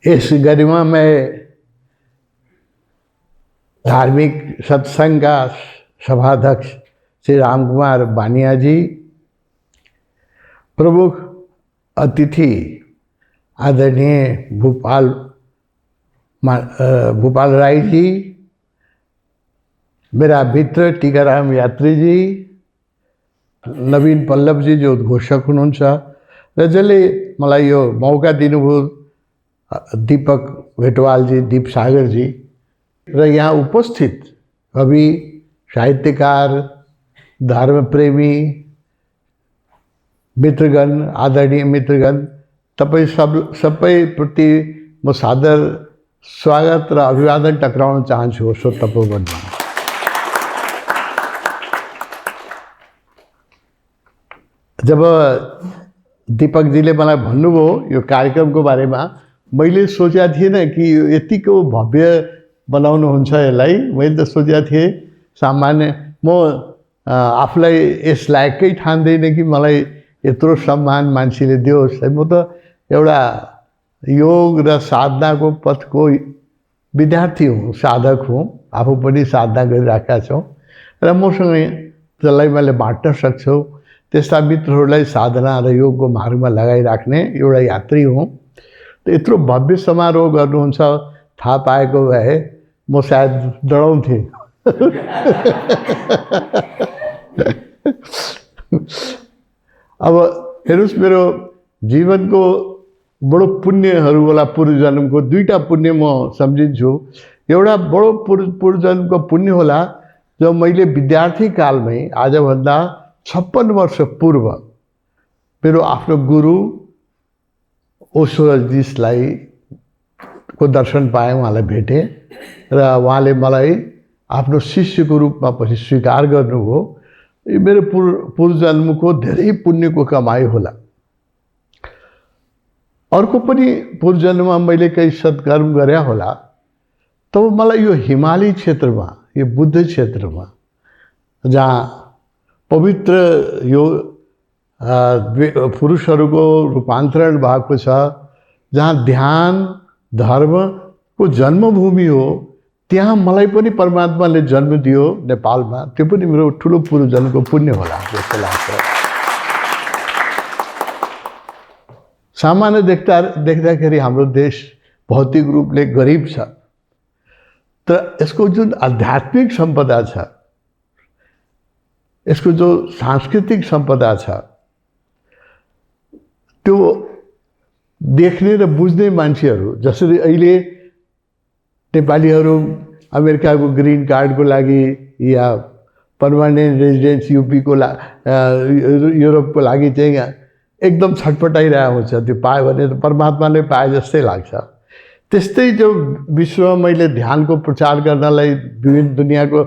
इस गरिमामय धार्मिक सत्संग का सभाध्यक्ष श्री रामकुमार बानिया जी, प्रमुख अतिथि आदरणीय भूपाल राय जी, मेरा मित्र टीकाराम यात्री जी, नवीन पल्लव जी जो उद्घोषक हुनुहुन्छ र जसले मलाई यो मौका दिनुभयो, दीपक भेटवाल जी, दीप सागर जी र यहाँ उपस्थित कवि, साहित्यकार, धर्मप्रेमी मित्रगण, आदरणीय मित्रगण, तपाईँ सबै प्रति म सादर स्वागत र अभिवादन टक्राउन चाहन्छु। सो तपोवनमा जब दीपक जीले मलाई भन्नुभयो यो कार्यक्रमको बारेमा, मैले सोचेको थिएन कि यतिको भव्य बनाउनुहुन्छ यसलाई। मैले त सोचेको थिएँ सामान्य, म आफूलाई यस लायकै ठान्दैन कि मलाई यत्रो सम्मान मान्छेले दियोस्। म त एउटा योग र साधनाको पथको विद्यार्थी हुँ, साधक हुँ, आफू पनि साधना गरिराखेका छौँ र मसँग जसलाई मैले बाँट्न सक्छु त्यस्ता मित्रहरूलाई साधना र योगको मार्गमा लगाइराख्ने एउटा यात्री हुँ। यत्रो भव्य समारोह गर्नुहुन्छ थाहा पाएको भए म सायद डराउँथेँ। अब हेर्नुहोस्, मेरो जीवनको बडो पुण्यहरू होला, पूर्वजन्मको दुईटा पुण्य म सम्झिन्छु। एउटा बडो पूर्वजन्मको पुण्य होला जब मैले विद्यार्थी कालमै, आजभन्दा 56 वर्ष पूर्व, मेरो आफ्नो गुरु ओशोजीलाई को दर्शन पाएँ, उहाँलाई भेटेँ र उहाँले मलाई आफ्नो शिष्यको रूपमा पछि स्वीकार गर्नुभयो। यो मेरो पूर्वजन्मको धेरै पुण्यको कमाई होला। अर्को पनि पूर्वजन्ममा मैले केही सत्कर्म गरे होला। तब मलाई यो हिमाली क्षेत्रमा, यो बुद्ध क्षेत्रमा, जहाँ पवित्र यो पुरुषहरूको रूपान्तरण भएको छ, जहाँ ध्यान धर्मको जन्मभूमि हो, त्यहाँ मलाई पनि परमात्माले जन्म दियो नेपालमा। त्यो पनि मेरो ठुलो पूर्वजन्मको पुण्य होला जस्तो लाग्छ। सामान्य देख्दाखेरि हाम्रो देश भौतिक रूपले गरिब छ, तर यसको जुन आध्यात्मिक सम्पदा छ, यसको जो सांस्कृतिक सम्पदा छ, त्यो देख्ने र बुझ्ने मान्छेहरू, जसरी अहिले नेपालीहरू अमेरिकाको ग्रीन कार्डको लागि या पर्मानेन्ट रेजिडेन्स युपीको युरोपको लागि चाहिँ एकदम छटपटाइरहेको हुन्छ, त्यो पायो भने त परमात्माले पाए जस्तै लाग्छ। त्यस्तै जो विश्वमा मैले ध्यानको प्रचार गर्नलाई विभिन्न दुनियाँको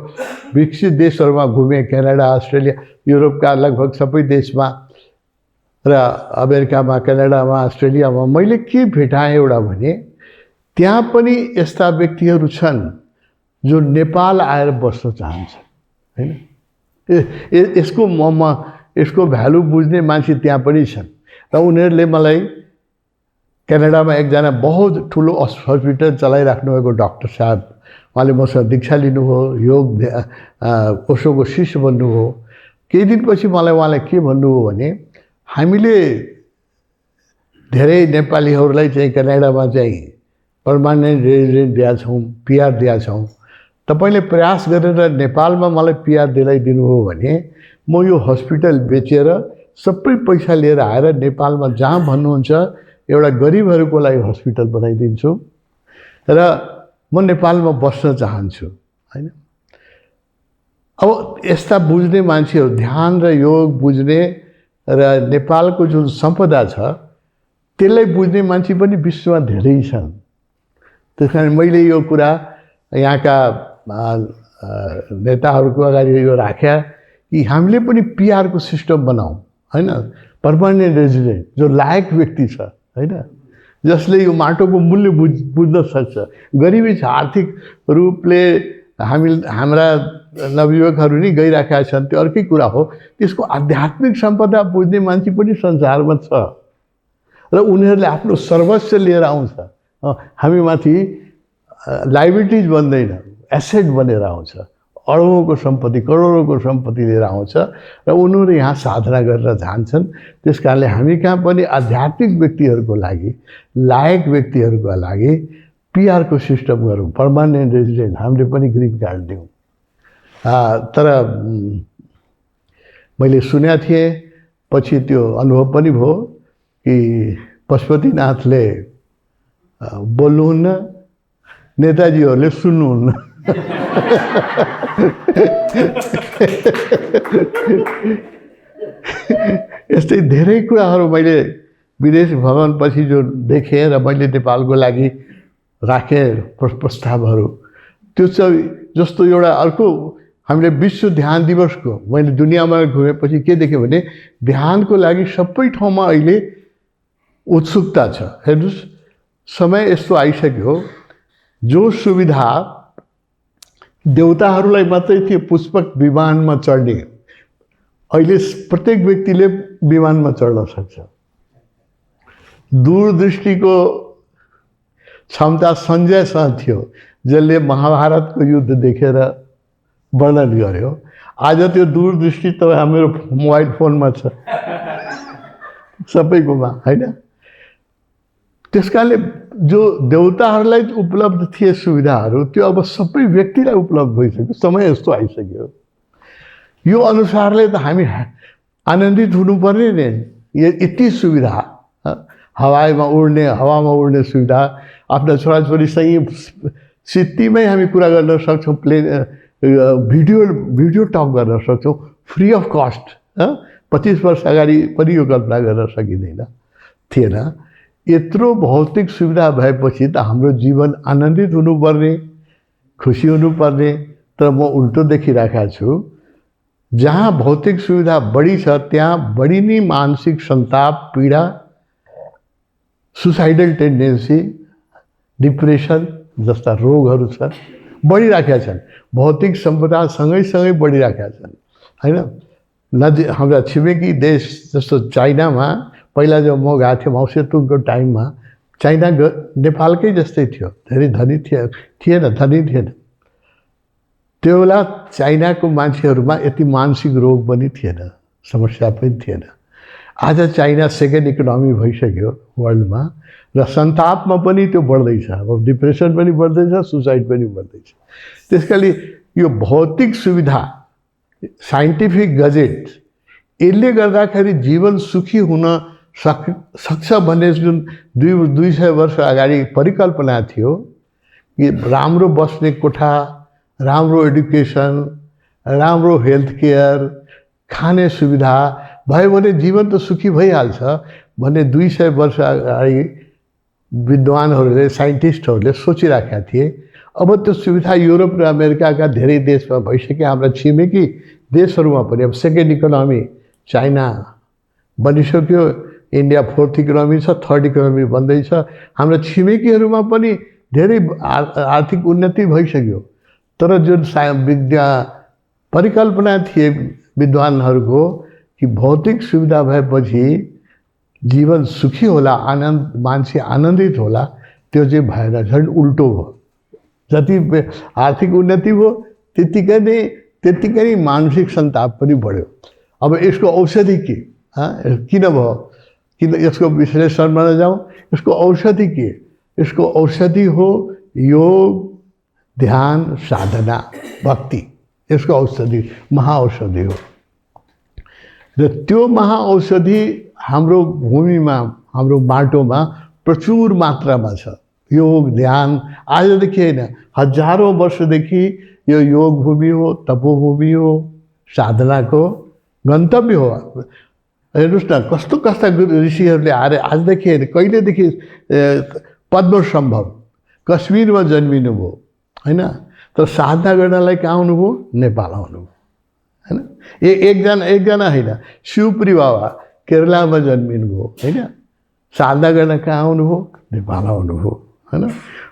विकसित देशहरूमा घुमेँ, क्यानाडा, अस्ट्रेलिया, युरोपका लगभग सबै देशमा र अमेरिकामा, क्यानाडामा, अस्ट्रेलियामा मैले के भेटाएँ एउटा भने, त्यहाँ पनि यस्ता व्यक्तिहरू छन् जो नेपाल आएर बस्न चाहन्छन्, हैन। यसको भ्यालु बुझ्ने मान्छे त्यहाँ पनि छन् र उनीहरूले मलाई क्यानाडामा एकजना बहुत ठुलो हस्पिटल चलाइराख्नु भएको डाक्टर साहब, उहाँले मसँग दीक्षा लिनुभयो, योग ओशोको शिष्य बन्नुभयो। केही दिनपछि मलाई उहाँले के भन्नुभयो भने, हामीले धेरै नेपालीहरूलाई चाहिँ क्यानाडामा चाहिँ पर्मानेन्ट रेजिडेन्ट दिएका छौँ, पिआर दिएका छौँ। तपाईँले प्रयास गरेर नेपालमा मलाई पिआर दिलाइदिनुभयो भने म यो हस्पिटल बेचेर सबै पैसा लिएर आएर नेपालमा जहाँ भन्नुहुन्छ एउटा गरिबहरूको लागि हस्पिटल बनाइदिन्छु र म नेपालमा बस्न चाहन्छु, हैन। अब यस्ता बुझ्ने मान्छेहरू, ध्यान र योग बुझ्ने र नेपालको जुन सम्पदा छ त्यसलाई बुझ्ने मान्छे पनि विश्वमा धेरै छन्। त्यस कारण मैले यो कुरा यहाँका नेताहरूको अगाडि यो राख्या कि हामीले पनि पिआरको सिस्टम बनाऊँ, हैन। पर्मानेन्ट रेजिडेन्ट जो लायक व्यक्ति छ, हैन, जसले यो माटोको मूल्य बुझ्न सक्छ। गरिबी छ, आर्थिक रूपले हाम्रा नवयुवकहरू नि गइराखेका छन्, त्यो अर्कै कुरा हो। त्यसको आध्यात्मिक सम्पदा बुझ्ने मान्छे पनि संसारमा छ र उनीहरूले आफ्नो सर्वस्व लिएर आउँछ, हामीमाथि लाइबिलिटिज बन्दैन, एसेट बनेर आउँछ। अरबौँको सम्पत्ति, करोडौँको सम्पत्ति लिएर आउँछ र उनीहरू यहाँ साधना गरेर जान्छन्। त्यस कारणले हामी कहाँ पनि आध्यात्मिक व्यक्तिहरूको लागि, लायक व्यक्तिहरूको लागि पिआरको सिस्टम गरौँ, पर्मानेन्ट रेजिडेन्ट। हामीले पनि ग्रिन कार्ड दिउँ। तर मैले सुनेको थिएँ, पछि त्यो अनुभव पनि भयो कि पशुपतिनाथले बोल्नुहुन्न, नेताजीहरूले सुन्नुहुन्न। यस्तै धेरै कुराहरू मैले विदेश भ्रमणपछि जो देखेँ र मैले नेपालको लागि राखेँ प्रस्तावहरू, त्यो चाहिँ जस्तो एउटा अर्को हामीले विश्व ध्यान दिवसको मैले दुनियाँमा घुमेपछि के देखेँ भने ध्यानको लागि सबै ठाउँमा अहिले उत्सुकता छ। हेर्नुहोस्, समय यस्तो आइसक्यो जो सुविधा देवताहरूलाई मात्रै थियो पुष्पक विमानमा चढ्ने, अहिले प्रत्येक व्यक्तिले विमानमा चढ्न सक्छ। दूरदृष्टिको क्षमता सञ्जयसँग थियो, जसले महाभारतको युद्ध देखेर वर्णन गर्यो। आज त्यो दूरदृष्टि त हाम्रो मोबाइल फोनमा छ सबैकोमा, हैन? त्यस कारणले जो देवताहरूलाई उपलब्ध थिए सुविधाहरू, त्यो अब सबै व्यक्तिलाई उपलब्ध भइसक्यो। समय यस्तो आइसक्यो। यो अनुसारले त हामी आनन्दित हुनुपर्ने नि। यति सुविधा, हावामा उड्ने सुविधा, आफ्ना छोराछोरीसँग सिटीमै हामी कुरा गर्न सक्छौँ, भिडियो टक गर्न सक्छौँ फ्री अफ कस्ट। 25 वर्ष अगाडि पनि यो कल्पना गर्न सकिँदैन थिएन। यत्रो भौतिक सुविधा भएपछि त हाम्रो जीवन आनन्दित हुनुपर्ने, खुसी हुनुपर्ने। तर म उल्टो देखिरहेको छु, जहाँ भौतिक सुविधा बढी छ त्यहाँ बढी नै मानसिक सन्ताप, पीडा, सुसाइडल टेन्डेन्सी, डिप्रेसन जस्ता रोगहरू छन्, बढिराखेका छन्। भौतिक सम्पदा सँगै बढिराखेका छन्, हैन? हाम्रा छिमेकी देश जस्तो चाइनामा पहिला जब म गएको थिएँ माउसेतुङको टाइममा, चाइना नेपालकै जस्तै थियो, धेरै धनी थिएन। त्यो बेला चाइनाको मान्छेहरूमा यति मानसिक रोग पनि थिएन, समस्या पनि थिएन। आज चाइना सेकेन्ड इकोनोमी भइसक्यो वर्ल्डमा र सन्तापमा पनि त्यो बढ्दैछ। अब डिप्रेसन पनि बढ्दैछ, सुसाइड पनि बढ्दैछ। त्यसकारणले यो भौतिक सुविधा, साइन्टिफिक गजेट, यसले गर्दाखेरि जीवन सुखी हुन सक्छ भन्ने जुन 200 वर्ष अगाडि परिकल्पना थियो कि राम्रो बस्ने कोठा, राम्रो एडुकेसन, राम्रो हेल्थ केयर, खाने सुविधा भयो भने जीवन त सुखी भइहाल्छ भन्ने 200 वर्ष अगाडि विद्वानहरूले, साइन्टिस्टहरूले सोचिराखेका थिए। अब त्यो सुविधा युरोप र अमेरिकाका धेरै देशमा भइसक्यो। हाम्रा छिमेकी देशहरूमा पनि अब सेकेन्ड इकोनोमी चाइना बनिसक्यो, इन्डिया 4th इकोनोमी छ, 3rd इकोनोमी बन्दैछ। हाम्रा छिमेकीहरूमा पनि धेरै आर्थिक उन्नति भइसक्यो। तर जुन परिकल्पना थिए विद्वानहरूको कि भौतिक सुविधा भएपछि जीवन सुखी होला, मान्छे आनन्दित होला, त्यो चाहिँ भएन, झन् उल्टो भयो। जति आर्थिक उन्नति भयो त्यतिकै नै मानसिक सन्ताप पनि बढ्यो। अब यसको औषधि के? किन भयो? किन यसको विश्लेषणमा नजाउँ? यसको औषधि के? यसको औषधि हो योग, ध्यान, साधना, भक्ति। यसको औषधि महाऔषधि हो। र त्यो महाऔषधि हाम्रो भूमिमा, हाम्रो माटोमा प्रचुर मात्रामा छ। योग, ध्यान आजदेखि होइन, हजारौँ वर्षदेखि यो योग भूमि हो, तपोभूमि हो, साधनाको गन्तव्य हो। हेर्नुहोस् न, कस्ता ऋषिहरूले आएर आजदेखि होइन, कहिलेदेखि पद्मसम्भव कश्मीरमा जन्मिनुभयो, होइन? तर साधना गर्नलाई कहाँ आउनुभयो? नेपाल आउनुभयो, होइन? एकजना होइन, शिवपुरी बाबा केरलामा जन्मिनुभयो, होइन? साधना गर्न कहाँ आउनुभयो? नेपाल आउनुभयो, होइन?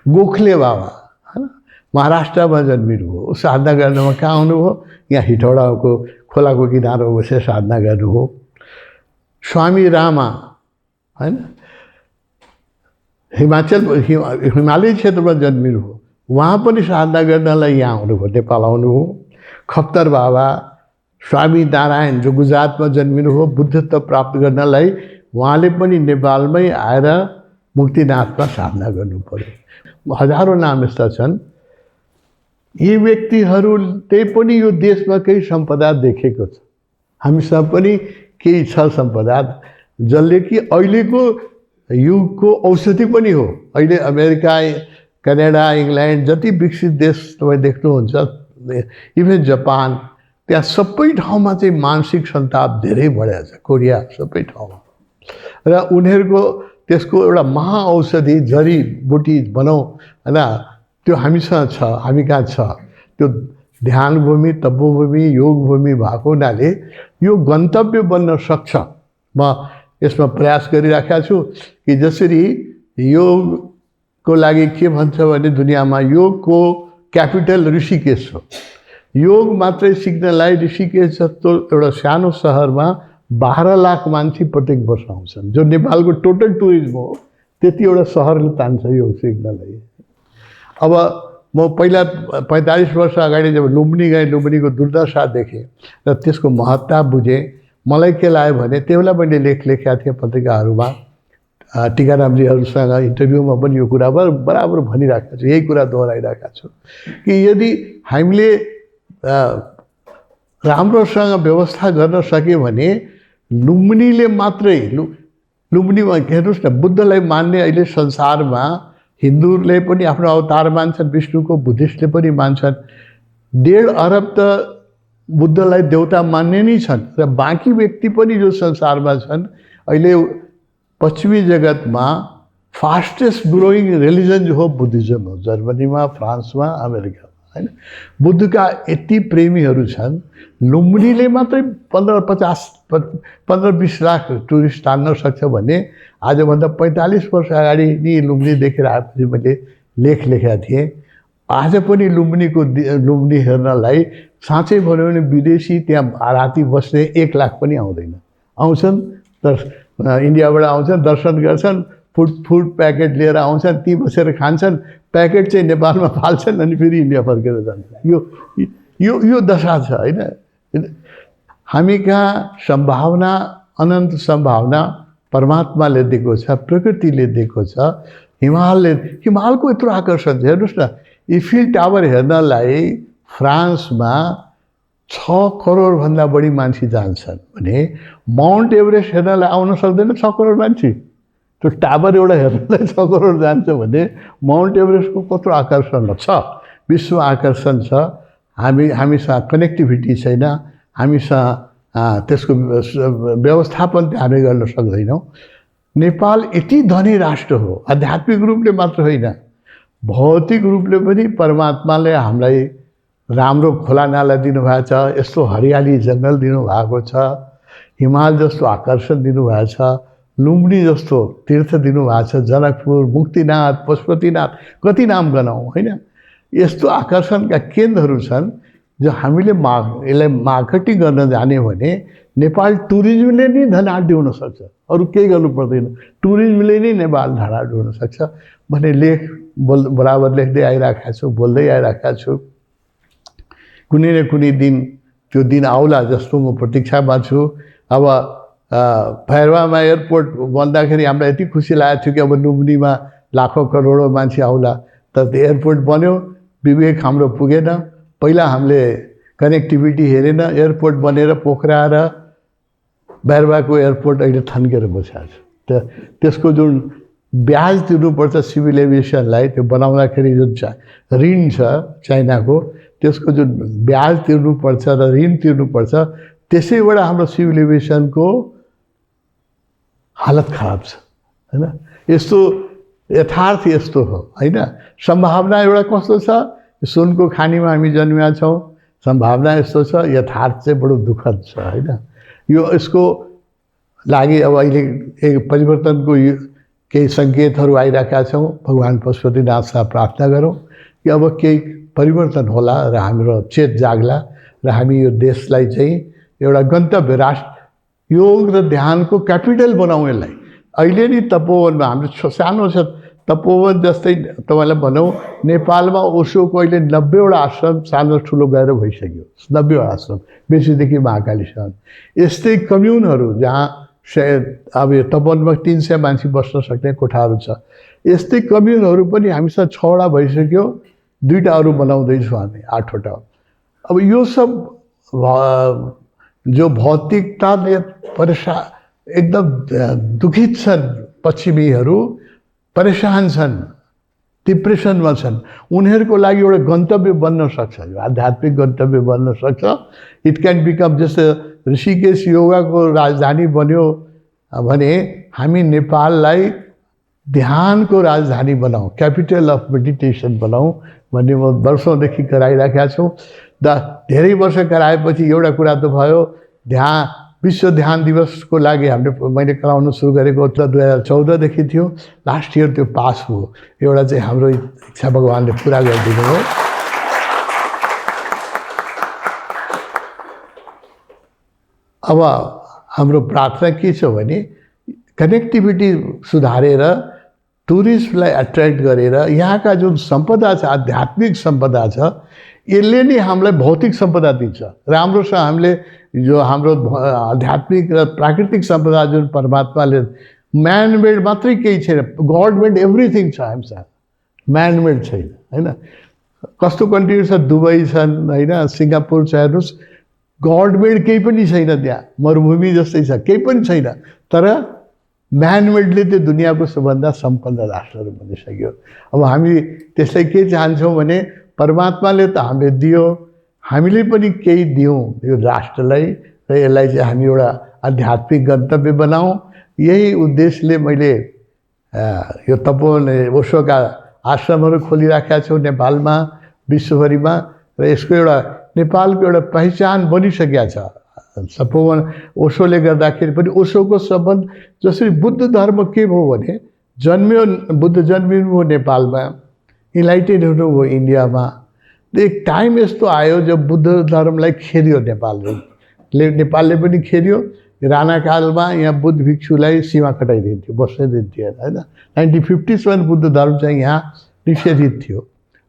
गोखले बाबा, होइन, महाराष्ट्रमा जन्मिनुभयो, साधना गर्नमा कहाँ आउनुभयो? यहाँ हिटौडाको खोलाको किनारमा बसेर साधना गर्नुभयो। स्वामी रामा, होइन, हिमालय क्षेत्रमा जन्मिनु हो, उहाँ पनि साधना गर्नलाई यहाँ आउनुभयो, नेपाल आउनुभयो। खप्तर बाबा स्वामी नारायण जो गुजरातमा जन्मिनु हो, बुद्धत्व प्राप्त गर्नलाई उहाँले पनि नेपालमै आएर मुक्तिनाथमा साधना गर्नु पर्यो। हजारौँ नाम यस्ता छन्। यी व्यक्तिहरूले पनि यो देशमा केही सम्पदा देखेको छ, हामीसँग पनि केही छ सम्पदा, जसले कि अहिलेको युगको औषधि पनि हो। अहिले अमेरिका, कनाडा, इङ्ल्यान्ड जति विकसित देश तपाईँ देख्नुहुन्छ, इभन जापान, त्यहाँ सबै ठाउँमा चाहिँ मानसिक सन्ताप धेरै बढेको छ, कोरिया सबै ठाउँमा। र उनीहरूको त्यसको एउटा महाऔषधि जडीबुटी बनाऊ होइन, त्यो हामीसँग छ, हामी कहाँ छ। त्यो ध्यान भूमि, तपोभूमि, योग भूमि भएको हुनाले यो गन्तव्य बन्न सक्छ। म यसमा प्रयास गरिराखेको छु कि जसरी योगको लागि के भन्छ भने दुनियाँमा योगको क्यापिटल ऋषिकेश हो। योग मात्रै सिक्नलाई ऋषिकेश जस्तो एउटा सानो सहरमा 12 लाख मान्छे प्रत्येक वर्ष आउँछन्, जो नेपालको टोटल टुरिज्म हो। त्यति एउटा सहरले तान्छ योग सिक्नलाई। अब म पहिला 45 वर्ष अगाडि जब लुम्बिनी गएँ, लुम्बिनीको दुर्दशा देखेँ र त्यसको महत्ता बुझेँ। मलाई के लाग्यो भने त्यसलाई मैले लेखेका थिएँ पत्रिकाहरूमा, टीकारामजीहरूसँग इन्टरभ्यूमा पनि यो कुरा बराबर भनिरहेको छु, यही कुरा दोहोऱ्याइरहेको छु कि यदि हामीले राम्रोसँग व्यवस्था गर्न सक्यो भने लुम्बिनीले मात्रै, लुम्बिनीमा हेर्नुहोस् न, बुद्धलाई मान्ने अहिले संसारमा हिन्दूले पनि आफ्नो अवतार मान्छन् विष्णुको, बुद्धिस्टले पनि मान्छन्। 1.5 अरब त बुद्धलाई देवता मान्ने नै छन्। र बाँकी व्यक्ति पनि जो संसारमा छन् अहिले पश्चिमी जगतमा फास्टेस्ट ग्रोइङ रिलिजन जो हो बुद्धिज्म हो, जर्मनीमा, फ्रान्समा, अमेरिकामा हैन। बुद्धका यति प्रेमीहरू छन्। लुम्बिनीले मात्रै 15-20 लाख टुरिस्ट तान्न सक्छ भने आजभन्दा 45 वर्ष अगाडि नि लुम्बिनी देखेर आएपछि मैले लेख लेखेका थिएँ। आज पनि लुम्बिनी हेर्नलाई साँच्चै भन्यो भने विदेशी त्यहाँ राति बस्ने 1 लाख पनि आउँदैन। आउँछन् तर इन्डियाबाट आउँछन्, दर्शन गर्छन्, फुड प्याकेट लिएर आउँछन्, ती बसेर खान्छन्, प्याकेट चाहिँ नेपालमा फाल्छन् अनि फेरि इन्डिया फर्केर जान्छन्। यो दशा छ होइन। हामी कहाँ सम्भावना, अनन्त सम्भावना परमात्माले दिएको छ, प्रकृतिले दिएको छ। हिमालको यत्रो आकर्षण छ। हेर्नुहोस् न, इफिल टावर हेर्नलाई फ्रान्समा 6 करोडभन्दा बढी मान्छे जान्छन् भने माउन्ट एभरेस्ट हेर्नलाई आउन सक्दैन 6 करोड मान्छे। त्यो टावर एउटा हेर्नलाई 6 करोड जान्छ भने माउन्ट एभरेस्टको कत्रो आकर्षण छ, विश्व आकर्षण छ। हामीसँग कनेक्टिभिटी छैन, हामीसँग त्यसको व्यवस्थापन हामी गर्न सक्दैनौँ। नेपाल यति धनी राष्ट्र हो, आध्यात्मिक रूपले मात्र होइन, भौतिक रूपले पनि परमात्माले हामीलाई राम्रो खोला नाला दिनुभएको छ, यस्तो हरियाली जङ्गल दिनुभएको छ, हिमाल जस्तो आकर्षण दिनुभएको छ, लुम्बिनी जस्तो तीर्थ दिनुभएको छ, जनकपुर, मुक्तिनाथ, पशुपतिनाथ, कति नाम गनाउँ होइन। यस्तो आकर्षणका केन्द्रहरू छन् जो हामीले यसलाई मार्केटिङ गर्न जाने भने नेपाल टुरिज्मले नै धनाढ्य हुन सक्छ, अरू केही गर्नु पर्दैन। टुरिज्मले नै नेपाल धनाढ्य हुन सक्छ भन्ने लेख बराबर लेख्दै आइरहेको छु, बोल्दै आइरहेको छु। कुनै न कुनै दिन त्यो दिन आउला जस्तो म प्रतीक्षामा छु। अब भैरवामा एयरपोर्ट बन्दाखेरि हामीलाई यति खुसी लागेको थियो कि अब लुम्बिनीमा लाखौँ करोडौँ मान्छे आउला, तर त्यो एयरपोर्ट बन्यो, विवेक हाम्रो पुगेन। पहिला हामीले कनेक्टिभिटी हेरेन, एयरपोर्ट बनेर पोखरा र भैरवाको एयरपोर्ट अहिले थन्केर बसेको छ। त्यसको जुन ब्याज तिर्नुपर्छ सिभिल एभिएसनलाई, त्यो बनाउँदाखेरि जुन ऋण छ चाइनाको, त्यसको जुन ब्याज तिर्नुपर्छ र ऋण तिर्नुपर्छ, त्यसैबाट हाम्रो सिभिल एभिएसनको हालत खराब छ होइन। यस्तो यथार्थ यस्तो हो होइन। सम्भावना एउटा कस्तो छ, सुनको खानीमा हामी जन्मेका छौँ, सम्भावना यस्तो छ, यथार्थ चाहिँ बडो दुःखद छ होइन। यसको लागि अब अहिले एक परिवर्तनको केही सङ्केतहरू आइरहेका छौँ। भगवान् पशुपतिनाथसँग प्रार्थना गरौँ कि अब केही परिवर्तन होला र हाम्रो चेत जाग्ला र हामी यो देशलाई चाहिँ एउटा गन्तव्य राष्ट्र, योग र ध्यानको क्यापिटल बनाउँ। यसलाई अहिले नि तपोवनमा हाम्रो सानो छ तपोवन जस्तै तपाईँलाई भनौँ नेपालमा ओशोको अहिले 90वटा आश्रम सानो ठुलो गएर भइसक्यो। 90वटा आश्रम, बेसीदेखि महाकालीसम्म। यस्तै कम्युनहरू जहाँ सायद अब यो तपोवनमा 300 मान्छे बस्न सक्ने कोठाहरू छ। यस्तै कम्युनहरू पनि हामीसँग 6वटा भइसक्यो, 2टा अरू बनाउँदैछौँ हामी, 8वटा। अब यो सब जो भौतिकताले एकदम दुखित छन्, पश्चिमीहरू परेशान छन्, डिप्रेसनमा छन्, उनीहरूको लागि एउटा गन्तव्य बन्न सक्छ, आध्यात्मिक गन्तव्य बन्न सक्छ। इट क्यान बिकम, जस्तो ऋषिकेश योगाको राजधानी बन्यो भने हामी नेपाललाई ध्यानको राजधानी बनाऊँ, क्यापिटल अफ मेडिटेसन बनाऊँ भन्ने म वर्षौँदेखि कराइराखेका छौँ। धेरै वर्ष कराएपछि एउटा कुरा त भयो, विश्व ध्यान दिवसको लागि हामीले मैले कराउन सुरु गरेको त 2014देखि थियो। लास्ट इयर त्यो पास हो। एउटा चाहिँ हाम्रो इच्छा भगवान्ले पुरा गरिदिनु हो। अब हाम्रो प्रार्थना के छ भने कनेक्टिभिटी सुधारेर टुरिस्टलाई एट्र्याक्ट गरेर यहाँका जुन सम्पदा छ, आध्यात्मिक सम्पदा छ, यसले नै हामीलाई भौतिक सम्पदा दिन्छ। राम्रोसँग हामीले जो हाम्रो आध्यात्मिक र प्राकृतिक सम्पदा जुन परमात्माले, म्यानमेड मात्रै केही छैन, गडमेड एभ्रिथिङ छ हामीसँग, म्यानमेड छैन हैन। कस्तो कन्ट्री छ, दुबई छन् हैन, सिङ्गापुर छ, हेर्नुहोस् गडमेड केही पनि छैन, त्यहाँ मरुभूमि जस्तै छ, केही पनि छैन। तर म्यानमेडले त्यो दुनियाँको सबभन्दा सम्पन्न राष्ट्रहरू बनिसक्यो। अब हामी त्यसलाई के चाहन्छौँ भने परमात्माले त हामीले दियो, हामीले पनि केही दियौँ यो राष्ट्रलाई, र यसलाई चाहिँ हामी एउटा आध्यात्मिक गन्तव्य बनाऊँ। यही उद्देश्यले मैले यो तपोवन ओशोका आश्रमहरू खोलिराखेका छौँ नेपालमा, विश्वभरिमा, र यसको एउटा नेपालको एउटा पहिचान बनिसकेका छ। तपोवन ओशोले गर्दाखेरि पनि ओशोको सम्बन्ध, जसरी बुद्ध धर्म के भयो भने जन्मियो, बुद्ध जन्मिनुभयो नेपालमा, इन्लाइटेड हुनुभयो इन्डियामा। एक टाइम यस्तो आयो जब बुद्ध धर्मलाई खेद्यो नेपालले पनि खेद्यो। राणाकालमा यहाँ बुद्ध भिक्षुलाई सीमा कटाइदिन्थ्यो, बस्नै दिन्थ्यो होइन। 1950 बुद्ध धर्म चाहिँ यहाँ निषेधित थियो।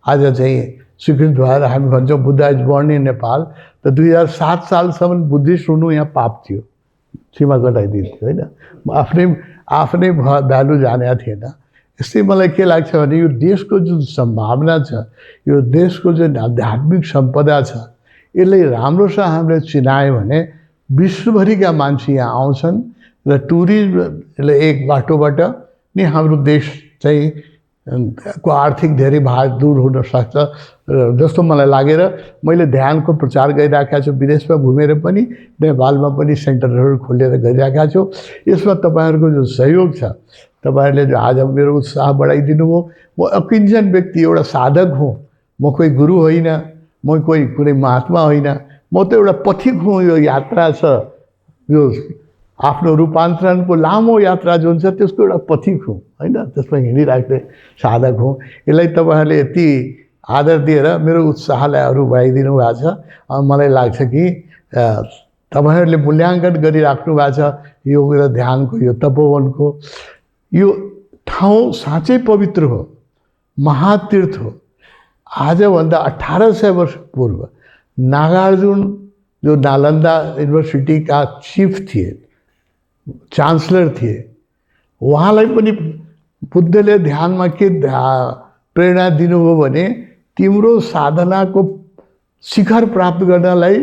आज चाहिँ स्वीकृत भएर हामी भन्छौँ Buddha is burn in Nepal. त 2007 सालसम्म बुद्धिस्ट हुनु यहाँ पाप थियो, सीमा कटाइदिन्थ्यो होइन। आफ्नै भ्यालु जानेको थिएन। यस्तै मलाई के लाग्छ भने यो देशको जुन सम्भावना छ, यो देशको जुन आध्यात्मिक सम्पदा छ, यसलाई राम्रोसँग हामीले चिनायो भने विश्वभरिका मान्छे यहाँ आउँछन् र टुरिज्मले एक बाटोबाट नै हाम्रो देश चाहिँ को आर्थिक धेरै भार दूर हुन सक्छ जस्तो मलाई लागेर मैले ध्यानको प्रचार गरिराखेको छु। विदेशमा घुमेर पनि नेपालमा पनि सेन्टरहरू खोलेर गरिराखेको छु। यसमा तपाईँहरूको जो सहयोग छ, तपाईँहरूले जो आज मेरो उत्साह बढाइदिनु भयो। म अकिञ्चन व्यक्ति, एउटा साधक हुँ, म कोही गुरु होइन, म कोही कुनै महात्मा होइन, म त एउटा पथिक हुँ। यो यात्रा छ, यो आफ्नो रूपान्तरणको लामो यात्रा जुन छ त्यसको एउटा पथिक हुँ होइन, त्यसमा हिँडिराख्ने साधक हुँ। यसलाई तपाईँहरूले यति आदर दिएर मेरो उत्साहलाई अरू बढाइदिनु भएको छ। मलाई लाग्छ कि तपाईँहरूले मूल्याङ्कन गरिराख्नु भएको छ योग र ध्यानको, यो तपोवनको। यो ठाउँ साँच्चै पवित्र हो, महातीर्थ हो। आजभन्दा 1800 वर्ष पूर्व नागार्जुन जो नालन्दा युनिभर्सिटीका चिफ थिए, चान्सलर थिए, उहाँलाई पनि बुद्धले ध्यानमा के प्रेरणा दिनुभयो भने तिम्रो साधनाको शिखर प्राप्त गर्नलाई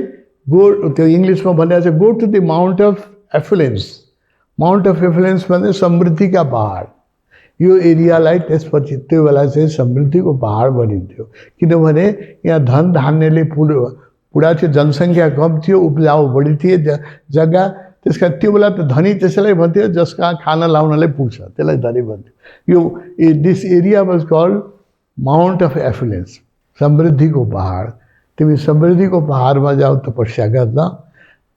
त्यो इङ्ग्लिसमा भनेको छ go to the mount of affluence. Mount of affluence भने समृद्धिका पहाड। यो एरियालाई त्यसपछि त्यो बेला चाहिँ समृद्धिको पहाड बनिन्थ्यो, किनभने यहाँ धन धान्यले पुरा थियो, जनसङ्ख्या कम थियो, उब्जाउ बढी थिए जग्गा। त्यस कारण त्यो बेला त धनी त्यसैलाई भन्थ्यो जसका खाना लाउनलाई पुग्छ, त्यसलाई धनी भन्थ्यो। यो this area was called mount of affluence, समृद्धिको पहाड। तिमी समृद्धिको पहाडमा जाऊ तपस्या गर्न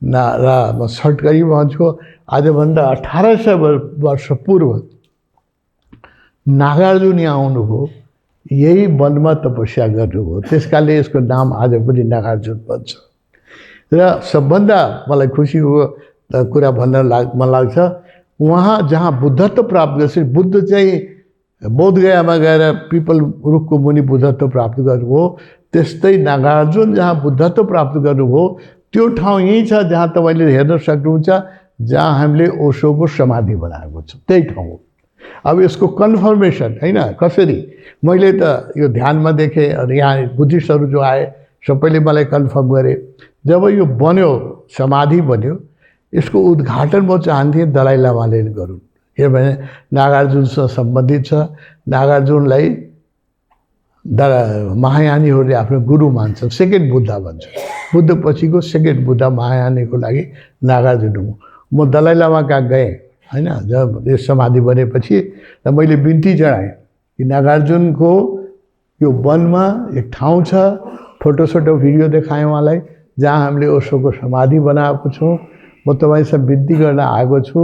र म सर्टकरी भन्छु, आजभन्दा 1800 वर्ष पूर्व नागार्जुन यहाँ आउनुभयो, यही वनमा तपस्या गर्नुभयो। त्यस कारणले यसको नाम आज पनि नागार्जुन भन्छ। र सबभन्दा मलाई खुसीको कुरा भन्न मन लाग्छ, उहाँ जहाँ बुद्धत्व प्राप्त गर्छ, बुद्ध चाहिँ बोधगयामा गएर पिपल रुखको मुनि बुद्धत्व प्राप्त गर्नुभयो। त्यस्तै नागार्जुन जहाँ बुद्धत्व प्राप्त गर्नुभयो त्यो ठाउँ यहीँ छ जहाँ तपाईँले हेर्न सक्नुहुन्छ, जहाँ हामीले ओशोको समाधि बनाएको छ, त्यही ठाउँ हो। अब यसको कन्फर्मेसन होइन कसरी, मैले त यो ध्यानमा देखेँ अनि यहाँ बुद्धिस्टहरू जो आए सबैले मलाई कन्फर्म गरे। जब यो बन्यो, समाधि बन्यो, यसको उद्घाटन म चाहन्थेँ दलाई लामाले गरून्, किनभने नागार्जुनसँग सम्बन्धित छ। नागार्जुनलाई महायानीहरूले आफ्नो गुरु मान्छन्, सेकेन्ड बुद्ध भन्छ। बुद्ध पछिको सेकेन्ड बुद्ध महायानीको लागि नागार्जुन हो। म दलाई लामा कहाँ गएँ होइन, जब यो समाधि बनेपछि र मैले बिन्ती चढाएँ कि नागार्जुनको यो वनमा एक ठाउँ छ, फोटोसोटो भिडियो देखाएँ उहाँलाई, जहाँ हामीले ओशोको समाधि बनाएको छौँ। म तपाईँसँग बिन्ती गर्न आएको छु,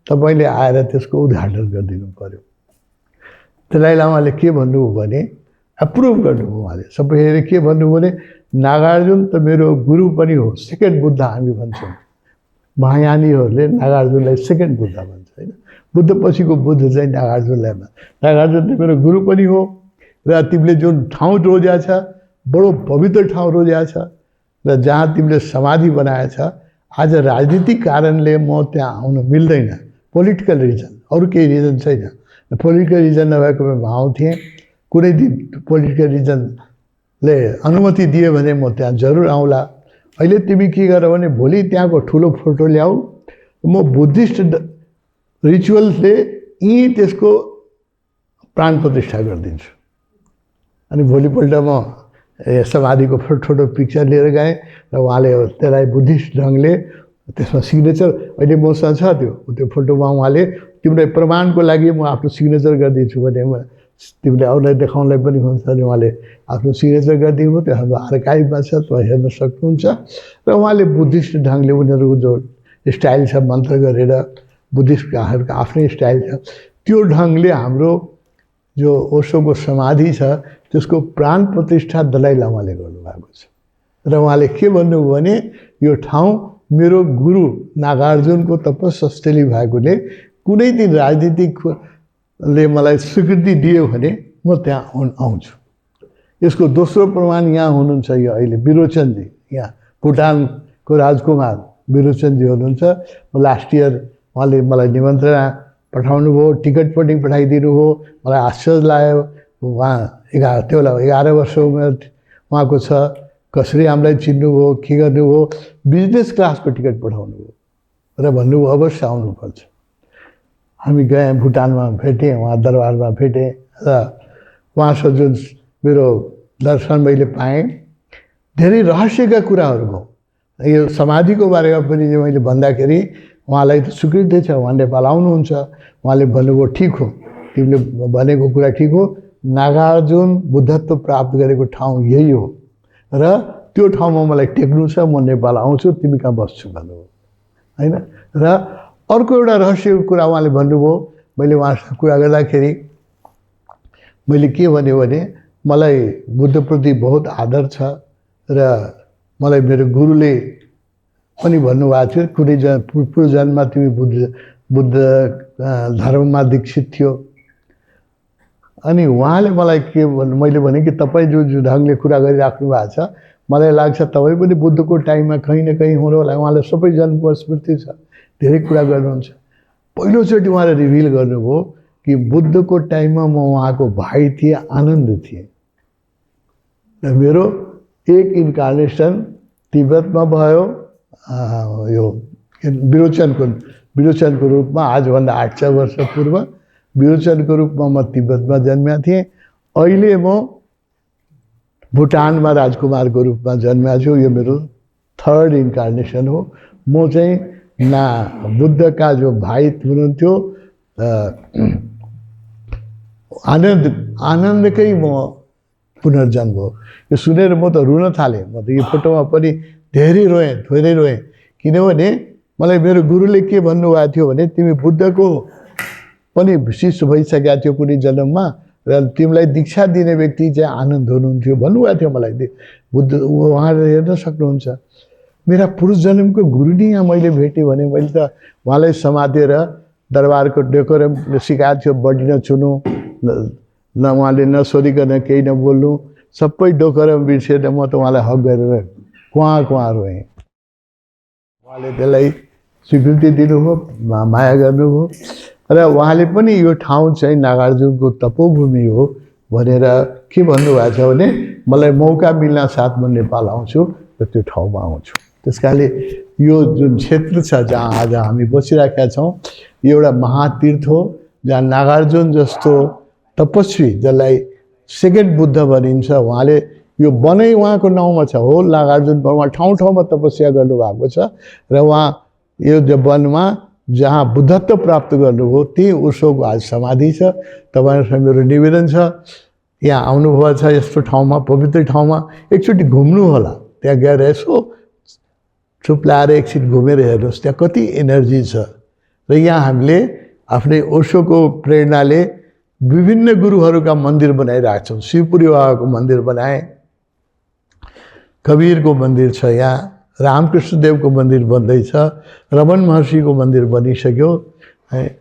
तपाईँले आएर त्यसको उद्घाटन गरिदिनु पर्यो। दलाई लामाले के भन्नुभयो भने एप्रुभ गर्नुभयो उहाँले। सबैले के भन्नुभयो भने नागार्जुन त मेरो गुरु पनि हो, सेकेन्ड बुद्ध हामी भन्छौँ। महायानीहरूले नागार्जुनलाई सेकेन्ड बुद्ध भन्छ होइन। बुद्ध पछिको बुद्ध चाहिँ नागार्जुनलाई भन्छ। नागार्जुन त मेरो गुरु पनि हो र तिमीले जुन ठाउँ रोज्या छ, बडो पवित्र ठाउँ रोज्या छ र जहाँ तिमीले समाधि बनाएछ, आज राजनीतिक कारणले म त्यहाँ आउन मिल्दैन, पोलिटिकल रिजन, अरू केही रिजन छैन। पोलिटिकल रिजन नभएको म आउँथेँ। कुनै दिन पोलिटिकल रिजनले अनुमति दियो भने म त्यहाँ जरुर आउँला। अहिले तिमी के गर भने भोलि त्यहाँको ठुलो फोटो ल्याऊ, म बुद्धिस्ट रिचुअल्सले यहीँ त्यसको प्राण प्रतिष्ठा गरिदिन्छु। अनि भोलिपल्ट म समाधिको ठुलो पिक्चर लिएर गएँ र उहाँले त्यसलाई बुद्धिस्ट ढङ्गले त्यसमा सिग्नेचर अहिले मसँग छ। त्यो फोटोमा उहाँले तिमीलाई प्रमाणको लागि म आफ्नो सिग्नेचर गरिदिन्छु भने तिमीले अरूलाई देखाउनलाई पनि हुन्छ भने उहाँले आफ्नो सिग्नेचर गरिदिनु भयो। त्यो हाम्रो आर्काइभमा छ, तपाईँ हेर्न सक्नुहुन्छ। र उहाँले बुद्धिस्ट ढङ्गले उनीहरूको जो स्टाइल छ, मन्त्र गरेर बुद्धिस्टहरूको आफ्नै स्टाइल छ, त्यो ढङ्गले हाम्रो जो ओशोको समाधि छ त्यसको प्राण प्रतिष्ठा दलाई लामाले गर्नुभएको छ। र उहाँले के भन्नुभयो भने यो ठाउँ मेरो गुरु नागार्जुनको तपस्स्थली भएकोले कुनै दिन राजनीतिकले मलाई स्वीकृति दियो भने म त्यहाँ आउँछु। यसको दोस्रो प्रमाण यहाँ हुनुहुन्छ, यो अहिले बिरोचनजी, यहाँ भुटानको राजकुमार बिरोचनजी हुनुहुन्छ। लास्ट इयर उहाँले मलाई निमन्त्रणा पठाउनु भयो, टिकट पनि पठाइदिनु भयो। मलाई आश्चर्य लाग्यो। उहाँ 11 वर्ष उमेर उहाँको छ। कसरी हामीलाई चिन्नुभयो, के गर्नुभयो, बिजनेस क्लासको टिकट पठाउनु भयो र भन्नुभयो अवश्य आउनुपर्छ। हामी गएँ, भुटानमा भेटेँ, उहाँ दरबारमा भेटेँ र उहाँसँग जुन मेरो दर्शन मैले पाएँ, धेरै रहस्यका कुराहरू भयो। यो समाधिको बारेमा पनि मैले भन्दाखेरि उहाँलाई त स्वीकृति छ, उहाँ नेपाल आउनुहुन्छ। उहाँले भन्नुभयो ठिक हो, तिमीले भनेको कुरा ठिक हो, नागार्जुन बुद्धत्व प्राप्त गरेको ठाउँ यही हो र त्यो ठाउँमा मलाई टेक्नु छ, म नेपाल आउँछु, तिमी कहाँ बस्छु भन्नुभयो होइन। र अर्को एउटा रहस्यको कुरा उहाँले भन्नुभयो। मैले उहाँसँग कुरा गर्दाखेरि मैले के भन्यो भने मलाई बुद्धप्रति बहुत आदर छ र मलाई मेरो गुरुले पनि भन्नुभएको थियो कुनै पूर्व जन्ममा तिमी बुद्ध धर्ममा दीक्षित थियो। अनि उहाँले मलाई के भन्नु, मैले भने कि तपाईँ जो ढङ्गले कुरा गरिराख्नु भएको छ, मलाई लाग्छ तपाईँ पनि बुद्धको टाइममा कहीँ न कहीँ हुनु होला। उहाँले सबै जन्मको स्मृति छ, धेरै कुरा गर्नुहुन्छ। पहिलोचोटि उहाँले रिभिल गर्नुभयो कि बुद्धको टाइममा म उहाँको भाइ थिएँ, आनन्द थिएँ र मेरो एक इन्कार्नेसन तिब्बतमा भयो, यो विरोचनको रूपमा। आजभन्दा 800 वर्ष पूर्व विरोचनको रूपमा म तिब्बतमा जन्मेको थिएँ। अहिले म भुटानमा राजकुमारको रूपमा जन्मेको छु। यो मेरो 3rd इन्कार्नेसन हो। म चाहिँ बुद्धका जो भाइ हुनुहुन्थ्यो आनन्दकै म पुनर्जन्म हो। यो सुनेर म त रुन थालेँ। म त यो फोटोमा पनि धेरै रोएँ किनभने मलाई मेरो गुरुले के भन्नुभएको थियो भने तिमी बुद्धको पनि शिष्य भइसकेका थियो कुनै जन्ममा र तिमीलाई दीक्षा दिने व्यक्ति चाहिँ आनन्द हुनुहुन्थ्यो भन्नुभएको थियो मलाई। बुद्ध उहाँले हेर्न सक्नुहुन्छ। मेरा पुरुष जन्मको गुरु नै यहाँ मैले भेटेँ भने मैले त उहाँलाई समातेर दरबारको डेकोरमले सिकाएको थियो बडी नछुनु, न उहाँले नसोधिकन केही नबोल्नु, सबै डोकरमा बिर्सेर म त उहाँलाई हक गरेर कुहाँ रोएँ। उहाँले त्यसलाई स्वीकृति दिनुभयो, माया गर्नुभयो र उहाँले पनि यो ठाउँ चाहिँ नागार्जुनको तपोभूमि हो भनेर के भन्नुभएको छ भने मलाई मौका मिल्न साथ म नेपाल आउँछु र त्यो ठाउँमा आउँछु। त्यस कारणले यो जुन क्षेत्र छ जहाँ आज हामी बसिरहेका छौँ यो एउटा महातीर्थ हो, जहाँ नागार्जुन जस्तो तपस्वी जसलाई सेकेन्ड बुद्ध भनिन्छ, उहाँले यो वनै उहाँको नाउँमा छ। हो नागार्जुन उहाँ ठाउँ ठाउँमा तपस्या गर्नुभएको छ र उहाँ यो वनमा जहाँ बुद्धत्व प्राप्त गर्नुभयो त्यही उसोको आज समाधि छ। तपाईँहरूसँग मेरो निवेदन छ, यहाँ आउनुभएको छ यस्तो ठाउँमा, पवित्र ठाउँमा एकचोटि घुम्नु होला, त्यहाँ गएर यसो चुप लाएर एकछिन घुमेर हेर्नुहोस् त्यहाँ कति एनर्जी छ। र यहाँ हामीले आफ्नै ओशोको प्रेरणाले विभिन्न गुरुहरूका मन्दिर बनाइरहेको छौँ। शिवपुरी बाबाको मन्दिर बनाए, कबीरको मन्दिर छ, यहाँ रामकृष्णदेवको मन्दिर बन्दैछ, रमन महर्षिको मन्दिर बनिसक्यो है,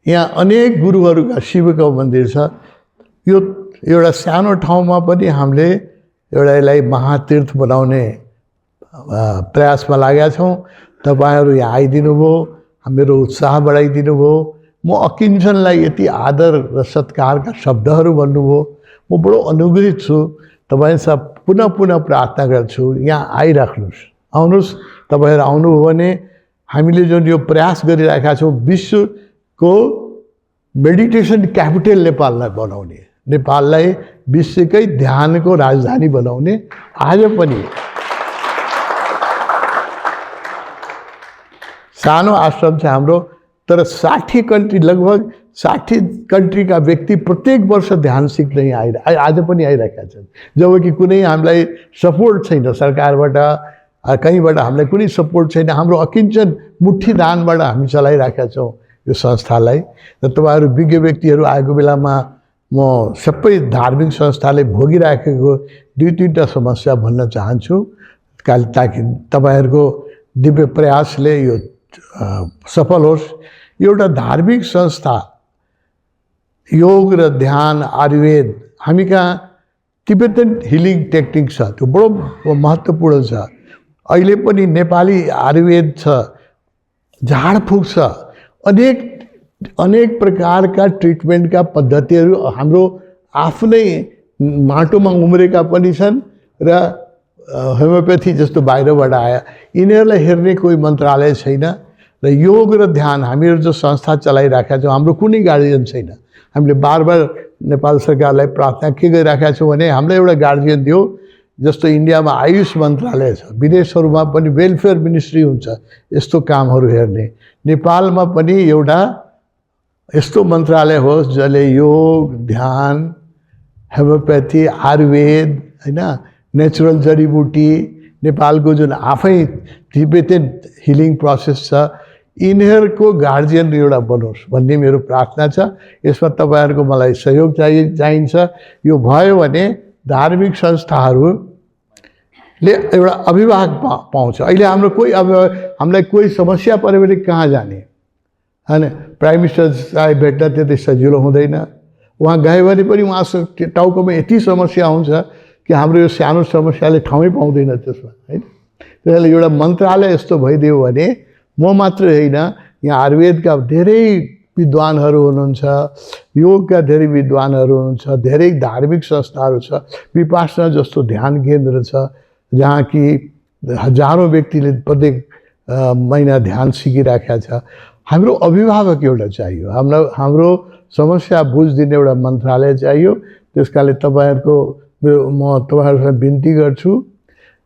यहाँ अनेक गुरुहरूका शिवको मन्दिर छ। यो एउटा सानो ठाउँमा पनि हामीले एउटा यसलाई महातीर्थ बनाउने प्रयासमा लागेका छौँ। तपाईँहरू यहाँ आइदिनु भयो, मेरो उत्साह बढाइदिनु भयो। म अकिञ्चनलाई यति आदर र सत्कारका शब्दहरू भन्नुभयो, म बडो अनुग्रहित छु। तपाईँ सब पुनः पुनः प्रार्थना गर्छु, यहाँ आइराख्नुहोस्, आउनुहोस्। तपाईँहरू आउनुभयो भने हामीले जुन यो प्रयास गरिरहेका छौँ विश्वको मेडिटेसन क्यापिटल नेपाललाई बनाउने, नेपाललाई विश्वकै ध्यानको राजधानी बनाउने आज पनि सानो आश्रम छ हाम्रो, तर 60 कन्ट्री, लगभग 60 कन्ट्रीका व्यक्ति प्रत्येक वर्ष ध्यान सिक्न यहाँ आज पनि आइरहेका छन्। जबकि कुनै हामीलाई सपोर्ट छैन सरकारबाट, कहीँबाट हामीलाई कुनै सपोर्ट छैन। हाम्रो अकिञ्चन मुठी दानबाट हामी चलाइरहेका छौँ यो संस्थालाई। र तपाईँहरू विज्ञ व्यक्तिहरू आएको बेलामा म सबै धार्मिक संस्थाले भोगिराखेको 2-3टा समस्या भन्न चाहन्छु, ताकि तपाईँहरूको दिव्य प्रयासले यो सफल होस्। एउटा धार्मिक संस्था योग र ध्यान आयुर्वेद, हामी कहाँ तिब्बतन हिलिङ टेक्निक छ, त्यो बडो महत्त्वपूर्ण छ। अहिले पनि नेपाली आयुर्वेद छ, झाडफुक छ, अनेक प्रकारका ट्रिटमेन्टका पद्धतिहरू हाम्रो आफ्नै माटोमा उम्रेका पनि छन् र होमियोप्याथी जस्तो बाहिरबाट आया। यिनीहरूलाई हेर्ने कोही मन्त्रालय छैन र योग र ध्यान हामीहरू जो संस्था चलाइराखेका छौँ, हाम्रो कुनै गार्जियन छैन। हामीले बार नेपाल सरकारलाई प्रार्थना के गरिराखेका छौँ भने हामीलाई एउटा गार्जियन दियो। जस्तो इन्डियामा आयुष मन्त्रालय छ, विदेशहरूमा पनि वेलफेयर मिनिस्ट्री हुन्छ यस्तो कामहरू हेर्ने। नेपालमा पनि एउटा यस्तो मन्त्रालय होस् जसले योग, ध्यान, होमियोप्याथी, आयुर्वेद, होइन, नेचुरल जडीबुटी, नेपालको जुन आफै तिब्बतन हिलिङ प्रोसेस छ, यिनीहरूको गार्जियन एउटा बनोस् भन्ने मेरो प्रार्थना छ। यसमा तपाईँहरूको मलाई सहयोग चाहिन्छ। यो भयो भने धार्मिक संस्थाहरूले एउटा अभिभावक पाउँछ। अहिले हाम्रो कोही हामीलाई कोही समस्या पऱ्यो भने कहाँ जाने, होइन? प्राइम मिनिस्टर साहब भेट्न त्यति सजिलो हुँदैन। उहाँ गयो भने पनि उहाँसँग टाउकोमा यति समस्या हुन्छ कि हाम्रो यो सानो समस्याले ठाउँै पाउँदैन त्यसमा, होइन? त्यसैले एउटा मन्त्रालय यस्तो भइदियो भने म मात्र होइन, यहाँ आयुर्वेदका धेरै विद्वानहरू हुनुहुन्छ, योगका धेरै विद्वानहरू हुनुहुन्छ, धेरै धार्मिक संस्थाहरू छ, विपासना जस्तो ध्यान केन्द्र छ जहाँ कि हजारौँ व्यक्तिले प्रत्येक महिना ध्यान सिकिराखेका छ। हाम्रो अभिभावक एउटा चाहियो, हाम्रो समस्या बुझिदिने एउटा मन्त्रालय चाहियो। त्यस कारणले तपाईँहरूको म तपाईँहरूसँग बिन्ती गर्छु,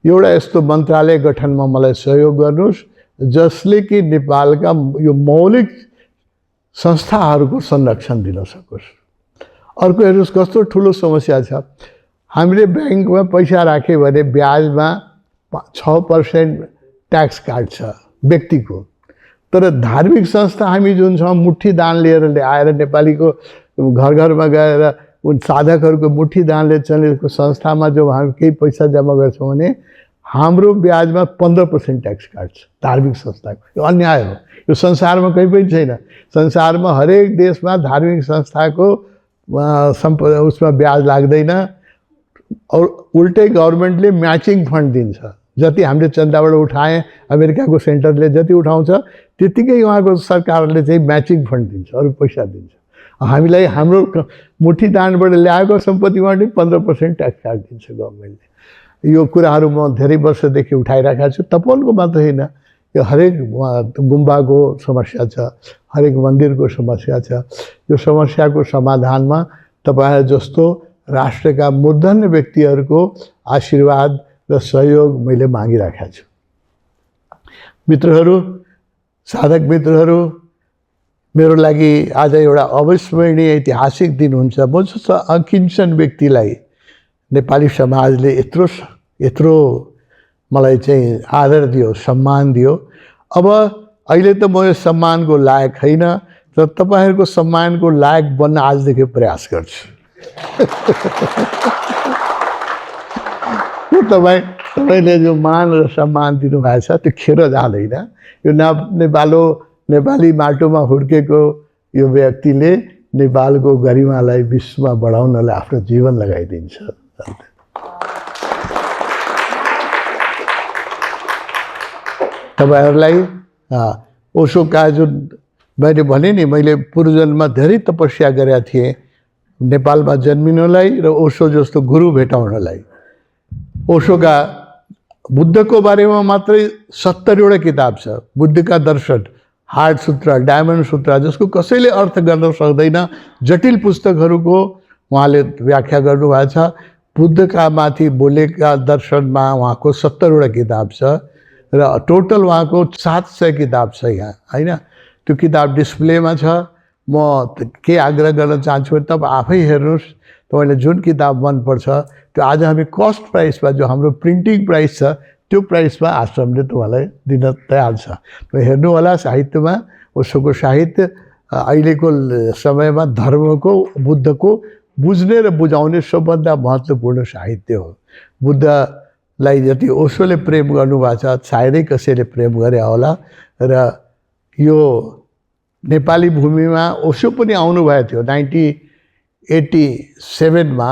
एउटा यस्तो मन्त्रालय गठनमा मलाई सहयोग गर्नुहोस् जसले कि नेपालका यो मौलिक संस्थाहरूको संरक्षण दिन सकोस्। अर्को हेर्नुहोस् कस्तो ठुलो समस्या छ। हामीले ब्याङ्कमा पैसा राख्यो भने ब्याजमा 6% ट्याक्स काट्छ व्यक्तिको, तर धार्मिक संस्था हामी जुन छौँ मुठी दान लिएर आएर नेपालीको घर घरमा गएर उन साधकहरूको मुठी दानले चलेको संस्थामा जब हामी केही पैसा जम्मा गर्छौँ भने हाम्रो ब्याजमा 15% ट्याक्स काट्छ धार्मिक संस्थाको। यो अन्याय हो, यो संसारमा कहीँ पनि छैन। संसारमा हरेक देशमा धार्मिक संस्थाको उसमा ब्याज लाग्दैन और उल्टै गभर्मेन्टले म्याचिङ फन्ड दिन्छ। जति हामीले चन्दाबाट उठाए अमेरिकाको सेन्टरले जति उठाउँछ त्यतिकै उहाँको सरकारले चाहिँ म्याचिङ फन्ड दिन्छ, अरू पैसा दिन्छ। हामीलाई हाम्रो मुठी दानबाट ल्याएको सम्पत्तिमा 15% ट्याक्स काटिदिन्छ गभर्मेन्टले। यो कुराहरू म धेरै वर्षदेखि उठाइरहेको छु। तपोवनको मात्र होइन, यो हरेक गुम्बाको समस्या छ, हरेक मन्दिरको समस्या छ। यो समस्याको समाधानमा तपाईहरु जस्तो राष्ट्रका मूर्धन्य व्यक्तिहरूको आशीर्वाद र सहयोग मैले मागिरहेको छु। मित्रहरू, साधक मित्रहरू, मेरो लागि आज एउटा अविस्मरणीय ऐतिहासिक दिन हुन्छ। म जस्तो अकिञ्चन व्यक्तिलाई नेपाली समाजले यत्रो मलाई चाहिँ आदर दियो, सम्मान दियो। अब अहिले त म यो सम्मानको लायक होइन, तर तपाईहरुको सम्मानको लायक बन्न आजदेखि प्रयास गर्छु। तपाईले जो मान र सम्मान दिनुभएको छ त्यो खेर जाँदैन। यो नेपाली माटोमा हुर्केको यो व्यक्तिले नेपालको गरिमालाई विश्वमा बढाउनलाई आफ्नो जीवन लगाइदिन्छ। तपाईहरुलाई ओशोका जुन मैले भने नि, मैले पूर्वजन्ममा धेरै तपस्या गरेका थिएँ नेपालमा जन्मिनलाई र ओशो जस्तो गुरु भेटाउनलाई। ओशोका बुद्धको बारेमा मात्रै 70वटा किताब छ। बुद्धका दर्शन, हार्ट सूत्र, डायमन्ड सूत्र, जसको कसैले अर्थ गर्न सक्दैन, जटिल पुस्तकहरूको उहाँले व्याख्या गर्नुभएको छ। बुद्धका माथि बोलेका दर्शनमा उहाँको 70वटा किताब छ र टोटल उहाँको 700 किताब छ यहाँ, हैन? त्यो किताब डिस्प्लेमा छ। म के आग्रह गर्न चाहन्छु भने तपाईँ आफै हेर्नुहोस्, तपाईँले जुन किताब मनपर्छ त्यो आज हामी कस्ट प्राइसमा, जो हाम्रो प्रिन्टिङ प्राइस छ त्यो प्राइसमा आश्रमले तपाईँलाई दिन तयार छ। तपाईँ हेर्नु होला साहित्यमा, ओशोको साहित्य अहिलेको समयमा धर्मको, बुद्धको बुझ्ने र बुझाउने सबभन्दा महत्त्वपूर्ण साहित्य हो। बुद्धलाई जति ओशोले प्रेम गर्नुभएको छ, सायदै कसैले प्रेम गरे होला। र यो नेपाली भूमिमा ओशो पनि आउनुभएको थियो 1987 मा।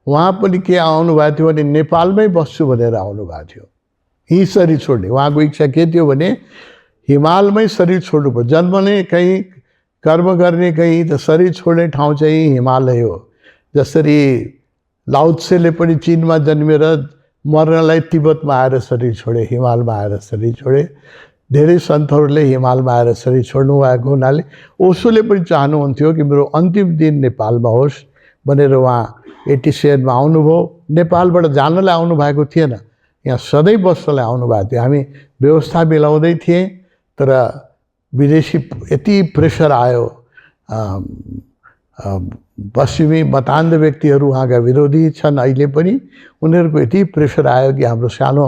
उहाँ पनि के आउनुभएको थियो भने नेपालमै बस्छु भनेर आउनुभएको थियो। यही शरीर छोड्ने उहाँको इच्छा के थियो भने हिमालमै शरीर छोड्नु पर्यो। जन्मने कहीँ, कर्म गर्ने कहीँ, त शरीर छोड्ने ठाउँ चाहिँ हिमालय हो। जसरी लाओत्सेले पनि चीनमा जन्मेर मर्नलाई तिब्बतमा आएर शरीर छोडे, हिमालमा आएर शरीर छोडे। धेरै सन्तहरूले हिमालमा आएर शरीर छोड्नु भएको हुनाले ओशोले पनि चाहनुहुन्थ्यो कि मेरो अन्तिम दिन नेपालमा होस् भनेर उहाँ 87 मा आउनुभयो। नेपालबाट जानलाई आउनु भएको थिएन, यहाँ सधैँ बस्नलाई आउनु भएको थियो। हामी व्यवस्था मिलाउँदै थिएँ, तर विदेशी यति प्रेसर आयो, पश्चिमी मतान्ध व्यक्तिहरू उहाँका विरोधी छन् अहिले पनि, उनीहरूको यति प्रेसर आयो कि हाम्रो सानो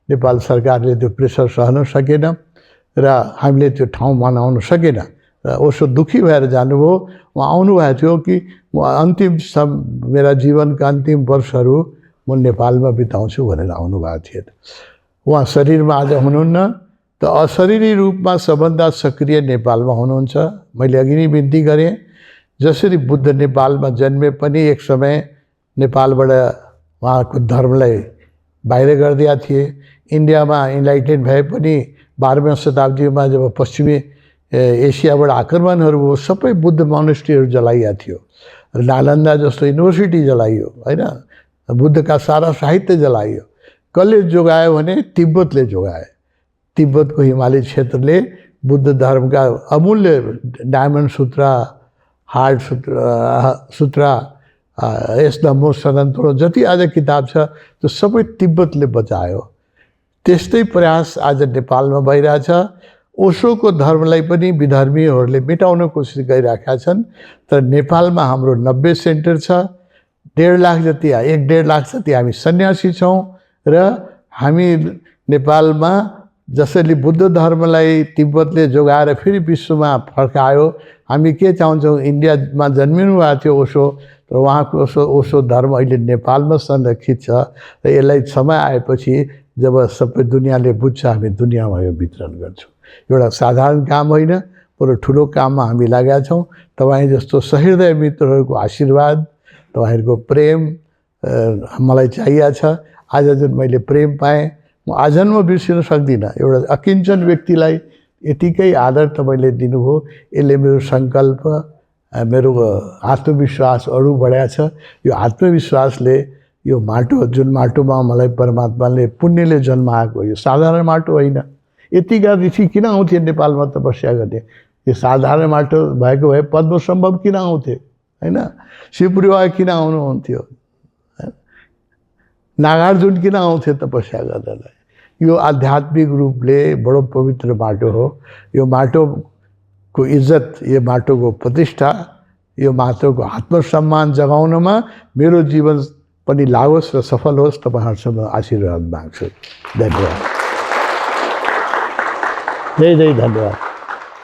नेपाल सरकारले त्यो प्रेसर सहन सकेन र हामीले त्यो ठाउँ बनाउन सकेन। र ओशो दुखी भएर जानुभयो। उहाँ आउनुभएको थियो कि म मेरा जीवनका अन्तिम वर्षहरू म नेपालमा बिताउँछु भनेर आउनुभएको थियो। उहाँ शरीरमा आज हुनुहुन्न, त अशरीरी रूपमा सबभन्दा सक्रिय नेपालमा हुनुहुन्छ। मैले अघि नै बिन्ती गरेँ, जसरी बुद्ध नेपालमा जन्मे पनि एक समय नेपालबाट उहाँको धर्मलाई बाहिर गरिदिएका थिए। इन्डियामा इन्लाइटेड भए पनि 12औं शताब्दीमा जब पश्चिमी एसियाबाट आक्रमणहरू भयो, सबै बुद्ध मोनेस्ट्रीहरू जलाइएको थियो। नालन्दा जस्तो युनिभर्सिटी जलाइयो, होइन? बुद्धका सारा साहित्य जलाइयो। कसले जोगायो भने तिब्बतले जोगायो। तिब्बतको हिमाली क्षेत्रले बुद्ध धर्मका अमूल्य डायमन्ड सूत्र, हार्ट सूत्र, यस धम्मो सनातनो जति आज किताब छ त्यो सबै तिब्बतले बचायो। त्यस्तै प्रयास आज नेपालमा भइरहेछ। ओशोको धर्मलाई पनि विधर्मीहरूले मेटाउन कोसिस गरिरहेका छन्। तर नेपालमा हाम्रो 90 सेन्टर छ। 1.5 लाख जति, 1.5 लाख जति हामी सन्यासी छौँ। र हामी नेपालमा जसरी बुद्ध धर्मलाई तिब्बतले जोगाएर फेरि विश्वमा फर्कायो, हामी के चाहन्छौँ? इन्डियामा जन्मिनु भएको थियो ओशो, तर उहाँको ओशो धर्म अहिले नेपालमा संरक्षित छ। र यसलाई समय आएपछि जब सबै दुनियाँले बुझ्छ, हामी दुनियाँमा यो वितरण गर्छौँ। एउटा साधारण काम होइन। बरु ठुलो काममा हामी लागेका छौँ। तपाईँ जस्तो सहृदय मित्रहरूको आशीर्वाद, तपाईँहरूको प्रेम मलाई चाहिएको छ। आज जुन मैले प्रेम पाएँ, म आजन्म बिर्सिन सक्दिनँ। एउटा अकिञ्चन व्यक्तिलाई यतिकै आदर तपाईँले दिनुभयो, यसले मेरो सङ्कल्प, मेरो आत्मविश्वास अरू बढाएको छ। यो आत्मविश्वासले यो माटो, जुन माटोमा मलाई परमात्माले पुण्यले जन्माएको, यो साधारण माटो होइन। यतिका ऋषि किन आउँथे नेपालमा तपस्या गर्ने? यो साधारण माटो भएको भए पद्मसम्भव किन आउँथे, होइन? शिवपुरीवा किन आउनुहुन्थ्यो? नागार्जुन किन आउँथे तपस्या गर्नलाई? यो आध्यात्मिक रूपले बडो पवित्र माटो हो। यो माटोको इज्जत, यो माटोको प्रतिष्ठा, यो माटोको आत्मसम्मान जगाउनमा मेरो जीवन पनि लागोस् र सफल होस्। तपाईँहरूसँग आशीर्वाद माग्छु। धन्यवाद। जय जय धन्यवाद।